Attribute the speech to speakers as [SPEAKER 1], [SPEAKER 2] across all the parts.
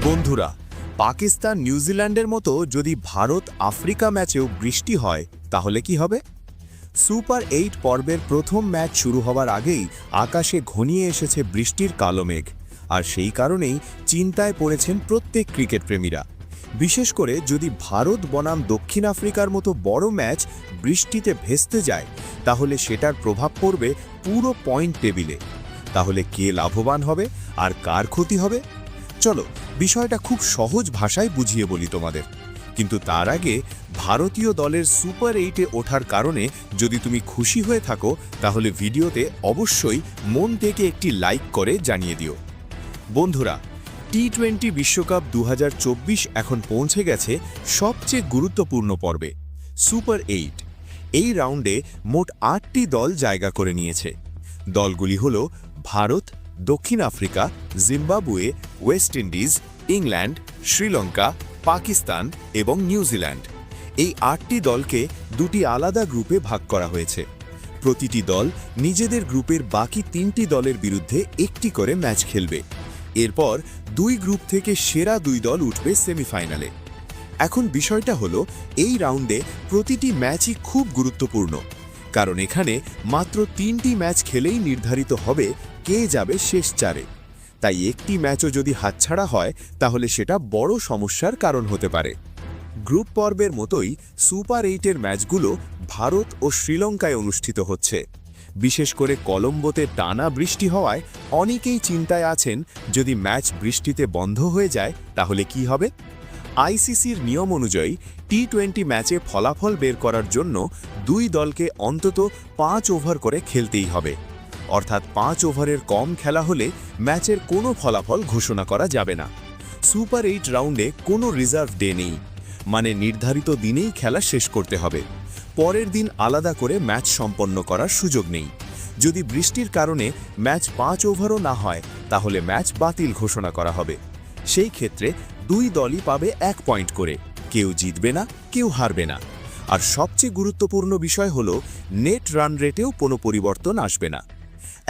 [SPEAKER 1] বন্ধুরা, পাকিস্তান নিউজিল্যান্ডের মতো যদি ভারত আফ্রিকা ম্যাচেও বৃষ্টি হয় তাহলে কি হবে? সুপার 8 পর্বের প্রথম ম্যাচ শুরু হওয়ার আগেই আকাশে ঘনিয়ে এসেছে বৃষ্টির কালো মেঘ, আর সেই কারণেই চিন্তায় পড়েছেন প্রত্যেক ক্রিকেট প্রেমীরা। বিশেষ করে যদি ভারত বনাম দক্ষিণ আফ্রিকার মতো বড় ম্যাচ বৃষ্টিতে ভেস্তে যায়, তাহলে সেটার প্রভাব পড়বে পুরো পয়েন্ট টেবিলে। তাহলে কে লাভবান হবে আর কার ক্ষতি হবে? চলো বিষয়টা খুব সহজ ভাষায় বুঝিয়ে বলি তোমাদের। কিন্তু তার আগে ভারতীয় দলের সুপার 8-এ ওঠার কারণে যদি তুমি খুশি হয়ে থাকো, তাহলে ভিডিওতে অবশ্যই মন থেকে একটি লাইক করে জানিয়ে দিও। বন্ধুরা, টি-20 বিশ্বকাপ 2024 এখন পৌঁছে গেছে সবচেয়ে গুরুত্বপূর্ণ পর্বে, সুপার 8। এই রাউন্ডে মোট 8টি দল জায়গা করে নিয়েছে। দলগুলি হল ভারত, দক্ষিণ Africa, Zimbabwe, West Indies, England, Sri Lanka, Pakistan এবং নিউজিল্যান্ড। এই 8টি দলকে দুটি আলাদা গ্রুপে ভাগ করা হয়েছে। প্রতিটি দল নিজেদের গ্রুপের বাকি 3টি দলের বিরুদ্ধে একটি করে ম্যাচ খেলবে। এরপর দুই গ্রুপ থেকে সেরা 2 দল উঠবে সেমিফাইনালে। এখন বিষয়টা হলো, এই রাউন্ডে প্রতিটি ম্যাচই খুব গুরুত্বপূর্ণ, কারণ এখানে মাত্র 3টি ম্যাচ খেলেই নির্ধারিত হবে কে যাবে শেষ 4-এ। তাই একটি ম্যাচও যদি হাতছাড়া হয়, তাহলে সেটা বড় সমস্যার কারণ হতে পারে। গ্রুপ পর্বের মতোই সুপার 8-এর ম্যাচগুলো ভারত ও শ্রীলঙ্কায় অনুষ্ঠিত হচ্ছে। বিশেষ করে কলম্বোতে টানা বৃষ্টি হওয়ায় অনেকেই চিন্তায় আছেন, যদি ম্যাচ বৃষ্টিতে বন্ধ হয়ে যায় তাহলে কি হবে। আইসিসির নিয়ম অনুযায়ী টি-20 ম্যাচে ফলাফল বের করার জন্য 2 দলকে অন্তত 5 ওভার করে খেলতেই হবে। অর্থাৎ 5 ওভারের কম খেলা হলে ম্যাচের কোনো ফলাফল ঘোষণা করা যাবে না। সুপার 8 রাউন্ডে কোনো রিজার্ভ ডে নেই, মানে নির্ধারিত দিনেই খেলা শেষ করতে হবে। পরের দিন আলাদা করে ম্যাচ সম্পন্ন করার সুযোগ নেই। যদি বৃষ্টির কারণে ম্যাচ 5 ওভারও না হয়, তাহলে ম্যাচ বাতিল ঘোষণা করা হবে। সেই ক্ষেত্রে 2 দলই পাবে 1 পয়েন্ট করে, কেউ জিতবে না, কেউ হারবে না। আর সবচেয়ে গুরুত্বপূর্ণ বিষয় হলো, নেট রান রেটেও কোনো পরিবর্তন আসবে না।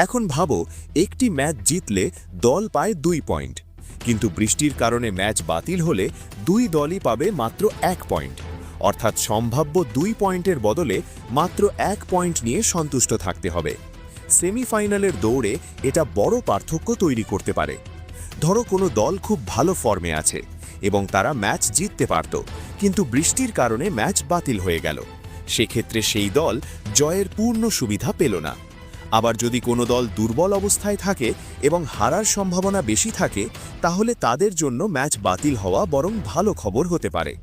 [SPEAKER 1] এখন ভাবো, একটি ম্যাচ জিতলে দল পায় 2 পয়েন্ট, কিন্তু বৃষ্টির কারণে ম্যাচ বাতিল হলে 2 দলই পাবে মাত্র 1 পয়েন্ট। অর্থাৎ সম্ভাব্য 2 পয়েন্টের বদলে মাত্র 1 পয়েন্ট নিয়ে সন্তুষ্ট থাকতে হবে। সেমিফাইনালের দৌড়ে এটা বড় পার্থক্য তৈরি করতে পারে। ধরো কোনো দল খুব ভালো ফর্মে আছে এবং তারা ম্যাচ জিততে পারত, কিন্তু বৃষ্টির কারণে ম্যাচ বাতিল হয়ে গেল। সেক্ষেত্রে সেই দল জয়ের পূর্ণ সুবিধা পেল না। আবার যদি কোনো দল দুর্বল অবস্থায় থাকে এবং হারার সম্ভাবনা বেশি থাকে, তাহলে তাদের জন্য ম্যাচ বাতিল হওয়া বরং ভালো খবর হতে পারে।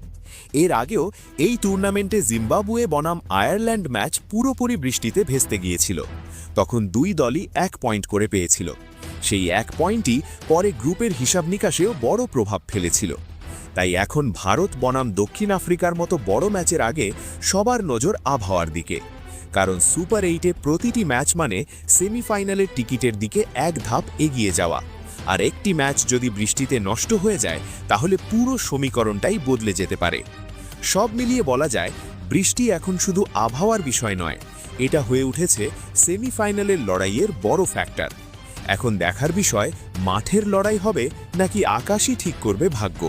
[SPEAKER 1] এর আগেও এই টুর্নামেন্টে জিম্বাবুয়ে বনাম আয়ারল্যান্ড ম্যাচ পুরোপুরি বৃষ্টিতে ভেস্তে গিয়েছিল। তখন 2 দলই 1 পয়েন্ট করে পেয়েছিল। সেই 1 পয়েন্টই পরে গ্রুপের হিসাব নিকাশেও বড় প্রভাব ফেলেছিল। তাই এখন ভারত বনাম দক্ষিণ আফ্রিকার মতো বড় ম্যাচের আগে সবার নজর আবহাওয়ার দিকে, কারণ সুপার 8-এ প্রতিটি ম্যাচ মানে সেমিফাইনালের টিকিটের দিকে 1 ধাপ এগিয়ে যাওয়া। আর একটি ম্যাচ যদি বৃষ্টিতে নষ্ট হয়ে যায়, তাহলে পুরো সমীকরণটাই বদলে যেতে পারে। সব মিলিয়ে বলা যায়, বৃষ্টি এখন শুধু আবহাওয়ার বিষয় নয়, এটা হয়ে উঠেছে সেমিফাইনালের লড়াইয়ের বড় ফ্যাক্টর। এখন দেখার বিষয়, মাঠের লড়াই হবে নাকি আকাশই ঠিক করবে ভাগ্য।